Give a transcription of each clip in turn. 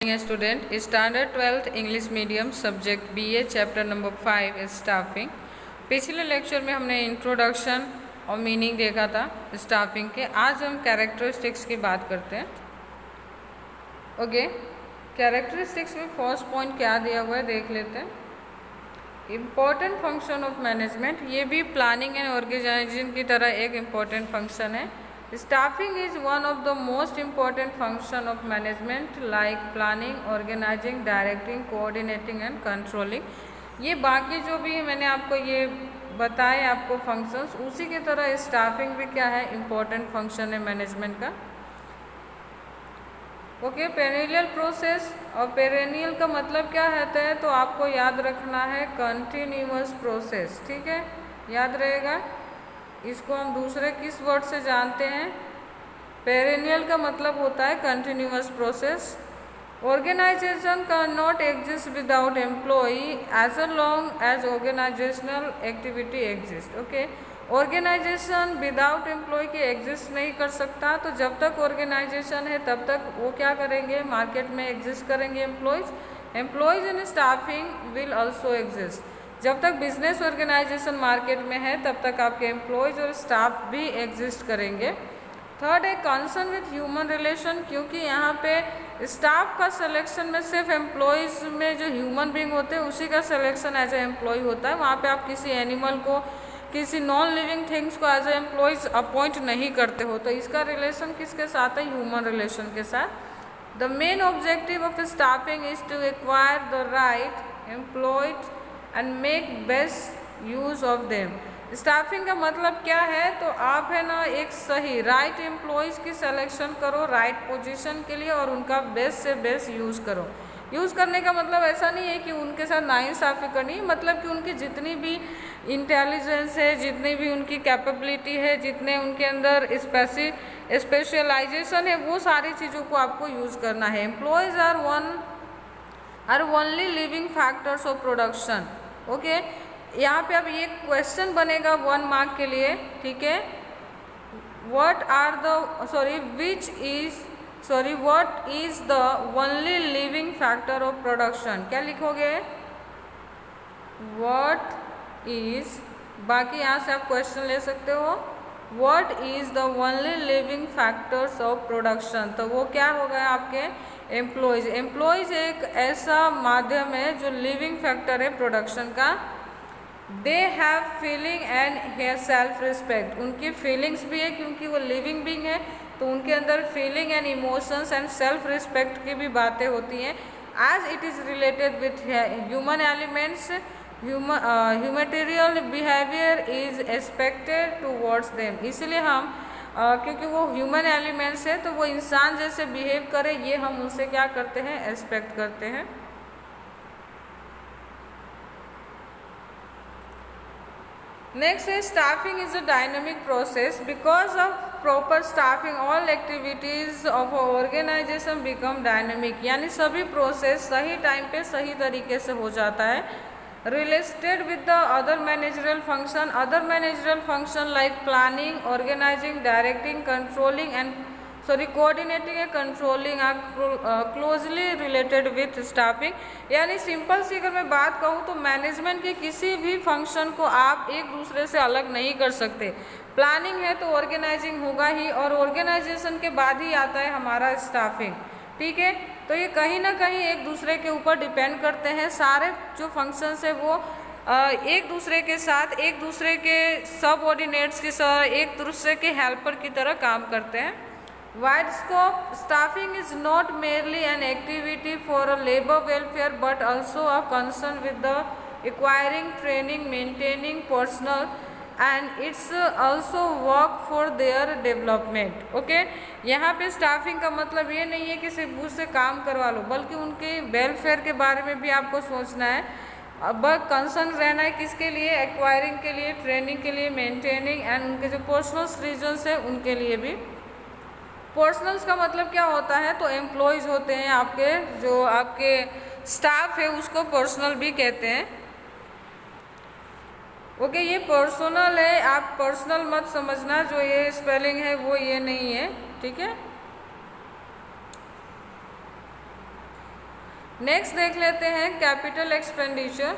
Student standard 12th English medium subject BA chapter number 5 staffing. पिछले lecture में हमने introduction और मीनिंग देखा था स्टाफिंग के। आज हम कैरेक्टरिस्टिक्स की बात करते हैं। ओके, कैरेक्टरिस्टिक्स में फर्स्ट पॉइंट क्या दिया हुआ है देख लेते हैं। इम्पॉर्टेंट फंक्शन ऑफ मैनेजमेंट, ये भी प्लानिंग एंड ऑर्गेनाइजिंग की तरह एक इम्पॉर्टेंट फंक्शन है। Staffing is one of the most important function of management like planning, organizing, directing, coordinating and controlling। ये बाकी जो भी मैंने आपको ये बताए आपको फंक्शंस, उसी की तरह स्टाफिंग भी क्या है, इम्पोर्टेंट फंक्शन है मैनेजमेंट का। ओके, पेरिनियल प्रोसेस, और पेरिनियल का मतलब क्या होता है तो आपको याद रखना है कंटिन्यूअस प्रोसेस। ठीक है, याद रहेगा। इसको हम दूसरे किस वर्ड से जानते हैं? पेरिनियल का मतलब होता है continuous process. Organisation can not exist without employ as long as organisational activity exist. Okay, organisation without employ के एग्जिस्ट नहीं कर सकता। तो जब तक ऑर्गेनाइजेशन है तब तक वो क्या करेंगे, मार्केट में एग्जिस्ट करेंगे employees and staffing will also exist. जब तक बिजनेस ऑर्गेनाइजेशन मार्केट में है तब तक आपके एम्प्लॉयज और स्टाफ भी एग्जिस्ट करेंगे। थर्ड है कंसर्न विथ ह्यूमन रिलेशन, क्योंकि यहाँ पे स्टाफ का सिलेक्शन में सिर्फ एम्प्लॉयज में जो ह्यूमन बीइंग होते हैं उसी का सिलेक्शन एज ए एम्प्लॉय होता है। वहाँ पे आप किसी एनिमल को, किसी नॉन लिविंग थिंग्स को एज ए एम्प्लॉयज अपॉइंट नहीं करते हो। तो इसका रिलेशन किसके साथ है? ह्यूमन रिलेशन के साथ। The main objective of staffing is to acquire the right employed and make best use of them. Staffing का मतलब क्या है तो आप है ना एक सही राइट एम्प्लॉयज़ की सिलेक्शन करो राइट पोजीशन के लिए और उनका बेस्ट से बेस्ट यूज़ करो। यूज़ करने का मतलब ऐसा नहीं है कि उनके साथ नाइंसाफ़ी करनी, मतलब कि उनकी जितनी भी इंटेलिजेंस है, जितनी भी उनकी कैपेबिलिटी है, जितने उनके अंदर स्पेशलाइजेशन है, वो सारी चीज़ों को आपको यूज़ करना है। Employees are only living factors of production. Okay, यहाँ पे अब ये क्वेश्चन बनेगा 1 मार्क के लिए। ठीक है, what is the only living factor of production? क्या लिखोगे? व्हाट इज, बाकी यहाँ से आप क्वेश्चन ले सकते हो। What is the only living factors of production? तो वो क्या हो गया आपके एम्प्लॉयज। एम्प्लॉयज एक ऐसा माध्यम है जो लिविंग फैक्टर है प्रोडक्शन का। दे हैव फीलिंग एंड है सेल्फ रिस्पेक्ट, उनकी फीलिंग्स भी है क्योंकि वो लिविंग बीइंग है, तो उनके अंदर feeling and emotions and self respect की भी बातें होती हैं। As it is related with human elements, humanitarian behaviour is expected towards them. इसलिए हम क्योंकि वो ह्यूमन एलिमेंट्स है तो वो इंसान जैसे बिहेव करे, ये हम उनसे क्या करते हैं, एक्सपेक्ट करते हैं। नेक्स्ट है staffing is a dynamic process. Because of proper staffing all activities of organisation become dynamic, यानी सभी प्रोसेस सही टाइम पे सही तरीके से हो जाता है। Related with the other managerial function like planning, organising, directing, controlling and coordinating and controlling are closely related with staffing. यानी सिंपल सी अगर मैं बात कहूँ तो मैनेजमेंट के किसी भी फंक्शन को आप एक दूसरे से अलग नहीं कर सकते। प्लानिंग है तो ऑर्गेनाइजिंग होगा ही, और ऑर्गेनाइजेशन के बाद ही आता है हमारा स्टाफिंग। ठीक है, तो ये कहीं ना कहीं एक दूसरे के ऊपर डिपेंड करते हैं। सारे जो फंक्शंस है वो एक दूसरे के साथ, एक दूसरे के सबऑर्डिनेट्स के साथ, एक दूसरे के हेल्पर की तरह काम करते हैं। Wide scope staffing is not merely an activity for a labour welfare but also a concern with the acquiring, training, maintaining personal and it's also work for their development. Okay, यहाँ पे staffing का मतलब ये नहीं है कि सिर्फ उससे काम करवा लो, बल्कि उनके वेलफेयर के बारे में भी आपको सोचना है। अब कंसर्न रहना है किसके लिए? एक्वायरिंग के लिए, ट्रेनिंग के लिए, मेंटेनिंग एंड उनके जो पर्सनल रीजन्स है उनके लिए भी। पर्सनल्स का मतलब क्या होता है तो एम्प्लॉयज़ होते हैं आपके, जो आपके स्टाफ है उसको पर्सनल भी कहते हैं। ओके, ये पर्सनल है, आप पर्सनल मत समझना, जो ये स्पेलिंग है वो ये नहीं है। ठीक है, नेक्स्ट देख लेते हैं capital expenditure.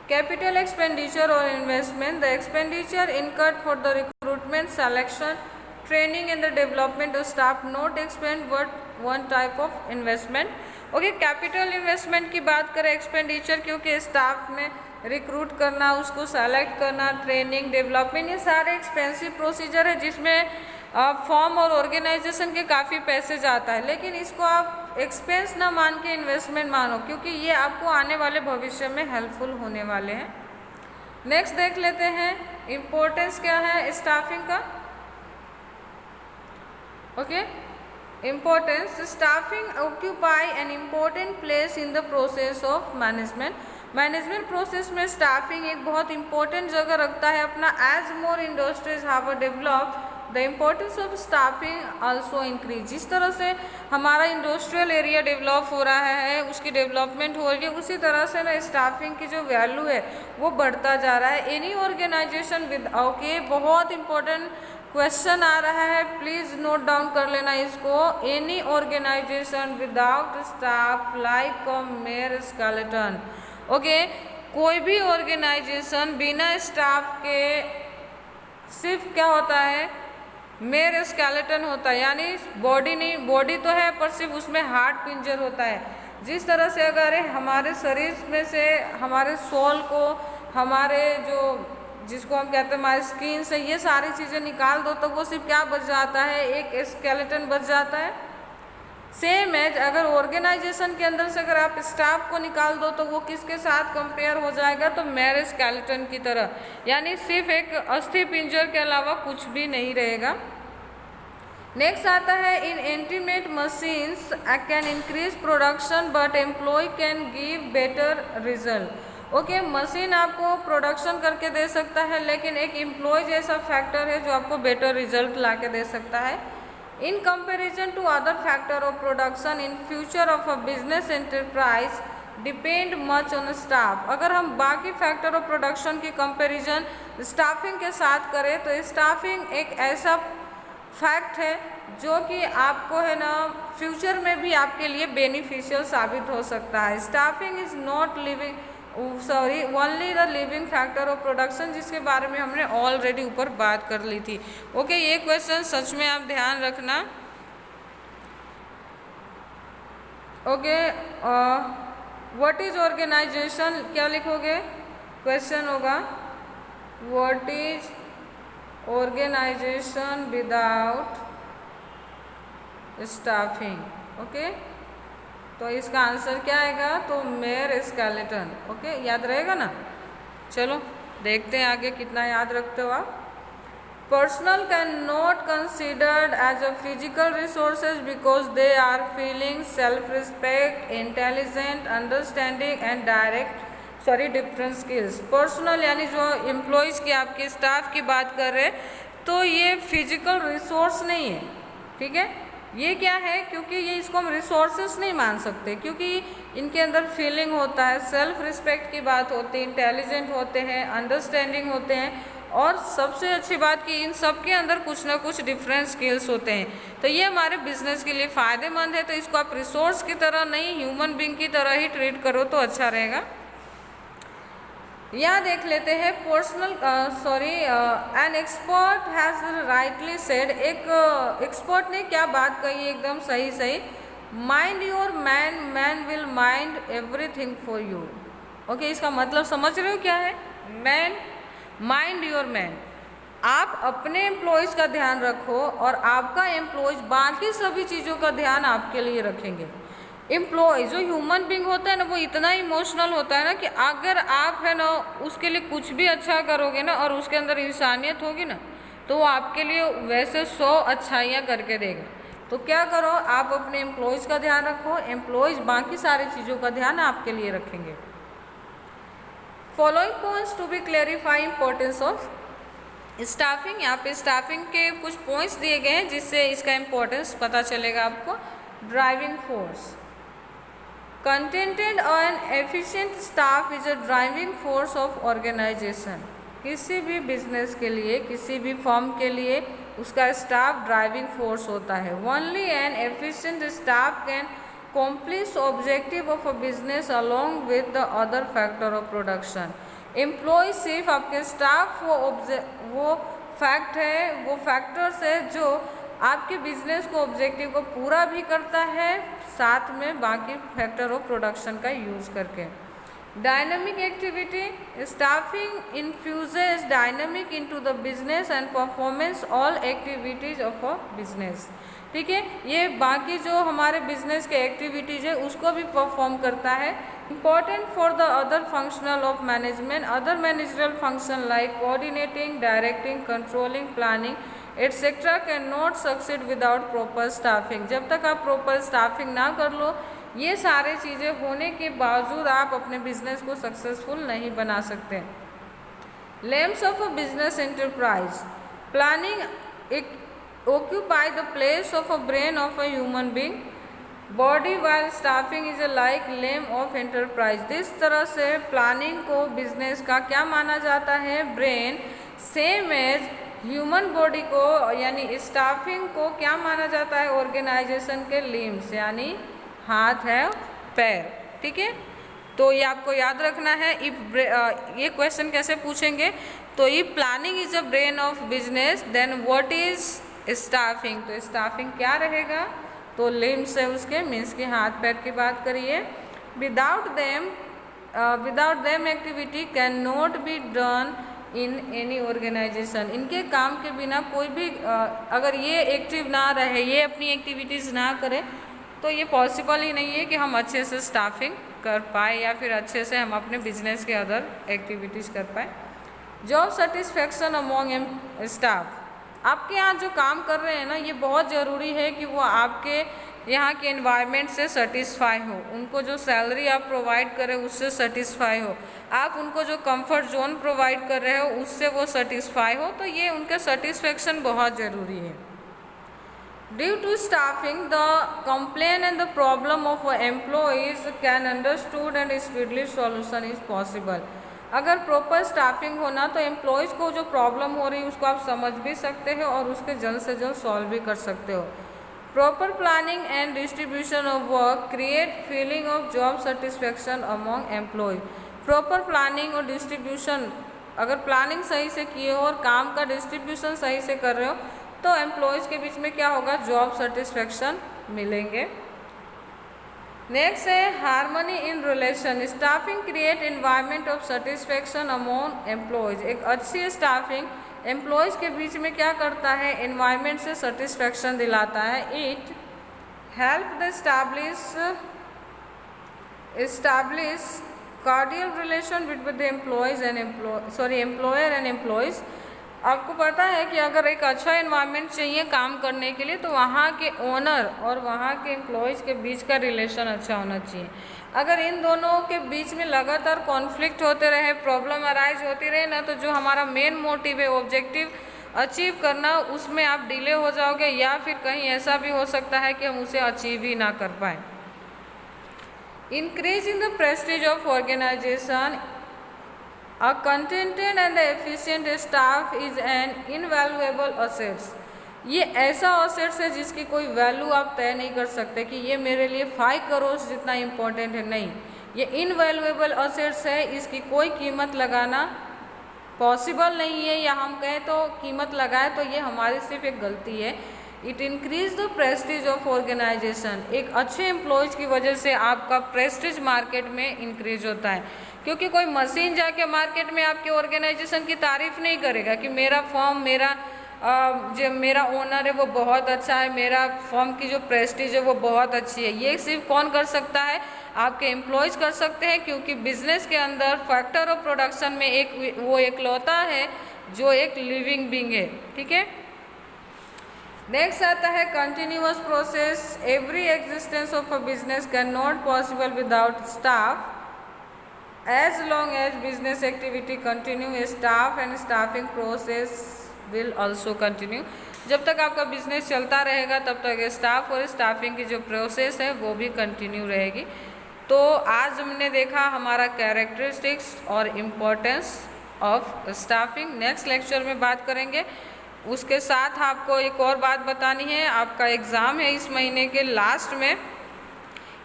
Capital expenditure or investment, the expenditure incurred for the recruitment, selection, training and the development of staff, not expend but one type of investment. Okay, capital investment की बात करें एक्सपेंडिचर, क्योंकि staff में recruit करना, उसको select करना, training, development, ये सारे एक्सपेंसिव प्रोसीजर है जिसमें फॉर्म और ऑर्गेनाइजेशन के काफ़ी पैसे जाता है, लेकिन इसको आप एक्सपेंस ना मान के इन्वेस्टमेंट मानो, क्योंकि ये आपको आने वाले भविष्य में हेल्पफुल होने वाले हैं। नेक्स्ट देख लेते हैं इम्पोर्टेंस क्या है स्टाफिंग का। Okay, importance, staffing occupy an important place in the process of management. Management process में स्टाफिंग एक बहुत इंपॉर्टेंट जगह रखता है अपना। As more industries have develop the importance of staffing also increase. जिस तरह से हमारा इंडस्ट्रियल एरिया डेवलप हो रहा है, उसकी डेवलपमेंट हो रही है, उसी तरह से ना स्टाफिंग की जो वैल्यू है वो बढ़ता जा रहा है। एनी ऑर्गेनाइजेशन विद, ओके, बहुत इंपॉर्टेंट क्वेश्चन आ रहा है, प्लीज़ नोट डाउन कर लेना इसको। Any organisation without staff like a mere skeleton. Okay, कोई भी ऑर्गेनाइजेशन बिना स्टाफ के सिर्फ क्या होता है, मेयर स्केलेटन होता है, यानी बॉडी नहीं, बॉडी तो है पर सिर्फ उसमें हार्ट पिंजर होता है। जिस तरह से अगर हमारे शरीर में से हमारे सोल को, हमारे जो जिसको हम कहते हैं हमारे स्किन से, ये सारी चीज़ें निकाल दो तो वो सिर्फ क्या बच जाता है, एक स्केलेटन बच जाता है। सेम है, अगर ऑर्गेनाइजेशन के अंदर से अगर आप स्टाफ को निकाल दो तो वो किसके साथ कंपेयर हो जाएगा, तो मेयर स्केलेटन की तरह, यानी सिर्फ एक अस्थि पिंजर के अलावा कुछ भी नहीं रहेगा। नेक्स्ट आता है inanimate machines can increase production but employ can give better result. Okay, machine आपको प्रोडक्शन करके दे सकता है, लेकिन एक एम्प्लॉय जैसा फैक्टर है जो आपको बेटर रिजल्ट ला के दे सकता है। In comparison to other factor of production in future of a business enterprise depend much on staff। अगर हम बाकी फैक्टर ऑफ प्रोडक्शन की कंपैरिजन स्टाफिंग के साथ करें तो स्टाफिंग एक ऐसा फैक्ट है जो कि आपको है ना फ्यूचर में भी आपके लिए बेनिफिशियल साबित हो सकता है। Staffing is not living only the living factor of production, जिसके बारे में हमने ऑलरेडी ऊपर बात कर ली थी। ओके, ये क्वेश्चन सच में आप ध्यान रखना। ओके, व्हाट इज ऑर्गेनाइजेशन, क्या लिखोगे, क्वेश्चन होगा what is organisation without staffing. Okay, तो इसका आंसर क्या आएगा, तो मेयर स्केलेटन। ओके, याद रहेगा ना। चलो देखते हैं आगे कितना याद रखते हो आप। Personnel can not considered as a physical resources because they are feeling, self respect, intelligent, understanding and different skills. Personnel यानी जो एम्प्लॉयज़ की, आपके स्टाफ की बात कर रहे हैं, तो ये फिजिकल रिसोर्स नहीं है, ठीक है। ये क्या है, क्योंकि ये इसको हम रिसोर्सेस नहीं मान सकते, क्योंकि इनके अंदर फीलिंग होता है, सेल्फ रिस्पेक्ट की बात होती है, इंटेलिजेंट होते हैं, अंडरस्टैंडिंग होते हैं, और सबसे अच्छी बात कि इन सब के अंदर कुछ ना कुछ डिफरेंट स्किल्स होते हैं। तो ये हमारे बिजनेस के लिए फ़ायदेमंद है, तो इसको आप रिसोर्स की तरह नहीं, ह्यूमन बींग की तरह ही ट्रीट करो तो अच्छा रहेगा। यहाँ देख लेते हैं personal, an expert has rightly said, एक एक्सपर्ट ने क्या बात कही एकदम सही, mind your man, man will mind everything for you. Okay, इसका मतलब समझ रहे हो क्या है, मैन, माइंड योर मैन, आप अपने एम्प्लॉयज़ का ध्यान रखो और आपका एम्प्लॉयज़ बाकी सभी चीज़ों का ध्यान आपके लिए रखेंगे। एम्प्लॉय जो ह्यूमन बींग होता है ना, वो इतना इमोशनल होता है ना कि अगर आप है ना उसके लिए कुछ भी अच्छा करोगे ना और उसके अंदर इंसानियत होगी ना, तो वो आपके लिए वैसे 100 अच्छाइयाँ करके देगा। तो क्या करो, आप अपने एम्प्लॉयज़ का ध्यान रखो, एम्प्लॉयज़ बाकी सारी चीज़ों का ध्यान आपके लिए रखेंगे। Following points to be clarify importance of staffing. यहाँ पे स्टाफिंग के कुछ पॉइंट्स दिए गए हैं जिससे इसका इम्पोर्टेंस पता चलेगा आपको। Driving force, contented and efficient staff is a driving force of organisation. किसी भी बिजनेस के लिए, किसी भी फर्म के लिए उसका स्टाफ ड्राइविंग फोर्स होता है। Only an efficient staff can accomplish objective of a business along with the other factor of production. Employ सिर्फ आपके स्टाफ वो फैक्ट है, वो फैक्टर्स है जो आपके बिजनेस को ऑब्जेक्टिव को पूरा भी करता है, साथ में बाकी फैक्टर ऑफ प्रोडक्शन का यूज़ करके। Dynamic activity staffing infuses dynamic into the business and performance all activities of a business. ठीक है, ये बाकी जो हमारे बिजनेस के एक्टिविटीज़ है उसको भी परफॉर्म करता है। Important for the other functional of management, other managerial function like coordinating, directing, controlling, planning etcetera can not succeed without proper staffing. जब तक आप प्रॉपर स्टाफिंग ना कर लो, ये सारे चीज़ें होने के बावजूद आप अपने बिजनेस को सक्सेसफुल नहीं बना सकते। Limbs of a business enterprise, planning occupy the place of a brain of a human being body while staffing is a like limb of enterprise। जिस तरह से प्लानिंग को बिजनेस का क्या माना जाता है, brain, same as human body को यानी स्टाफिंग को क्या माना जाता है, ऑर्गेनाइजेशन के लिम्स यानी हाथ है, पैर। ठीक है, तो ये आपको याद रखना है। ये क्वेश्चन कैसे पूछेंगे, तो ये planning is a brain of business, then what is staffing, तो स्टाफिंग क्या रहेगा, तो लिम्स है उसके, मीन्स के हाथ पैर की बात करिए। Without them activity can not be done in any organisation. इनके काम के बिना कोई भी अगर ये एक्टिव ना रहे, ये अपनी एक्टिविटीज़ ना करे, तो ये पॉसिबल ही नहीं है कि हम अच्छे से स्टाफिंग कर पाए या फिर अच्छे से हम अपने बिजनेस के अदर एक्टिविटीज़ कर पाए। जॉब सेटिस्फेक्शन अमॉन्ग स्टाफ, आपके यहाँ जो काम कर रहे हैं ना, ये बहुत ज़रूरी है कि वो आपके यहाँ के एनवायरनमेंट से सेटिस्फाई हो, उनको जो सैलरी आप प्रोवाइड कर रहे हो उससे सेटिस्फाई हो, आप उनको जो कंफर्ट जोन प्रोवाइड कर रहे हो उससे वो सेटिस्फाई हो, तो ये उनका सेटिस्फेक्शन बहुत ज़रूरी है। Due to staffing the complain and the problem of employees can understood and speedily solution is possible. अगर प्रॉपर स्टाफिंग होना तो एम्प्लॉयज़ को जो प्रॉब्लम हो रही है उसको आप समझ भी सकते हो और उसके जल्द से जल्द सॉल्व भी कर सकते हो। Proper planning and distribution of work create feeling of job satisfaction among employ. Proper planning और डिस्ट्रीब्यूशन, अगर प्लानिंग सही से किए हो और काम का डिस्ट्रीब्यूशन सही से कर रहे हो तो एम्प्लॉयज़ के बीच में क्या होगा, जॉब सेटिस्फेक्शन मिलेंगे। नेक्स्ट है harmony in relation, staffing create environment of satisfaction among employees. एक अच्छी स्टाफिंग एम्प्लॉयज़ के बीच में क्या करता है, एनवायरनमेंट से सेटिस्फेक्शन दिलाता है। It help the establish cordial relation between the employer and employees. आपको पता है कि अगर एक अच्छा एनवायरनमेंट चाहिए काम करने के लिए तो वहाँ के ओनर और वहाँ के एम्प्लॉयज़ के बीच का रिलेशन अच्छा होना चाहिए। अगर इन दोनों के बीच में लगातार कॉन्फ्लिक्ट होते रहे, प्रॉब्लम अराइज होती रहे ना, तो जो हमारा मेन मोटिव है ऑब्जेक्टिव अचीव करना, उसमें आप डिले हो जाओगे या फिर कहीं ऐसा भी हो सकता है कि हम उसे अचीव ही ना कर पाए। Increasing the prestige of organisation, A contented and efficient staff is an invaluable assets। ये ऐसा assets है जिसकी कोई वैल्यू आप तय नहीं कर सकते कि ये मेरे लिए 5 करोड़ जितना इम्पोर्टेंट है, नहीं, ये इनवैल्यूएबल assets है, इसकी कोई कीमत लगाना पॉसिबल नहीं है, या हम कहें तो कीमत लगाए तो ये हमारी सिर्फ एक गलती है। It increase the prestige of organisation, एक अच्छे एम्प्लॉयज़ की वजह से आपका प्रेस्टीज मार्केट में इंक्रीज होता है, क्योंकि कोई मशीन जाके मार्केट में आपके ऑर्गेनाइजेशन की तारीफ़ नहीं करेगा कि मेरा फर्म, जो मेरा ओनर है वो बहुत अच्छा है, मेरा फर्म की जो प्रेस्टीज है वो बहुत अच्छी है। ये सिर्फ कौन कर सकता है, आपके एम्प्लॉयज़ कर सकते हैं, क्योंकि बिजनेस के अंदर फैक्टर ऑफ प्रोडक्शन में वो एकलौता है जो एक लिविंग बीइंग है। ठीक है, नेक्स्ट आता है continuous process. Every existence of a business can not possible without staff. As long as business activity continue, staff and staffing process will also continue. जब तक आपका बिजनेस चलता रहेगा तब तक स्टाफ और स्टाफिंग की जो प्रोसेस है वो भी कंटिन्यू रहेगी। तो आज हमने देखा हमारा कैरेक्टरिस्टिक्स और importance of staffing. Next lecture में बात करेंगे उसके साथ आपको एक और बात बतानी है, आपका एग्ज़ाम है इस महीने के लास्ट में।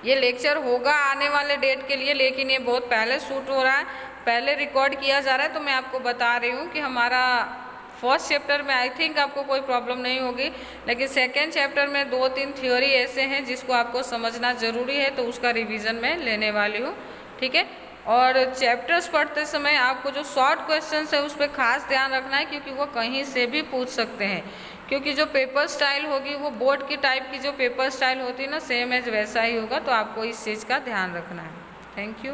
ये लेक्चर होगा आने वाले डेट के लिए, लेकिन ये बहुत पहले शूट हो रहा है, पहले रिकॉर्ड किया जा रहा है। तो मैं आपको बता रही हूँ कि हमारा फर्स्ट चैप्टर में आई थिंक आपको कोई प्रॉब्लम नहीं होगी, लेकिन सेकेंड चैप्टर में 2-3 थ्योरी ऐसे हैं जिसको आपको समझना ज़रूरी है, तो उसका रिवीजन मैं लेने वाली हूँ, ठीक है। और चैप्टर्स पढ़ते समय आपको जो शॉर्ट क्वेश्चंस है उस पर खास ध्यान रखना है, क्योंकि वो कहीं से भी पूछ सकते हैं। क्योंकि जो पेपर स्टाइल होगी वो बोर्ड की टाइप की जो पेपर स्टाइल होती है ना, सेम एज वैसा ही होगा, तो आपको इस चीज़ का ध्यान रखना है। Thank you.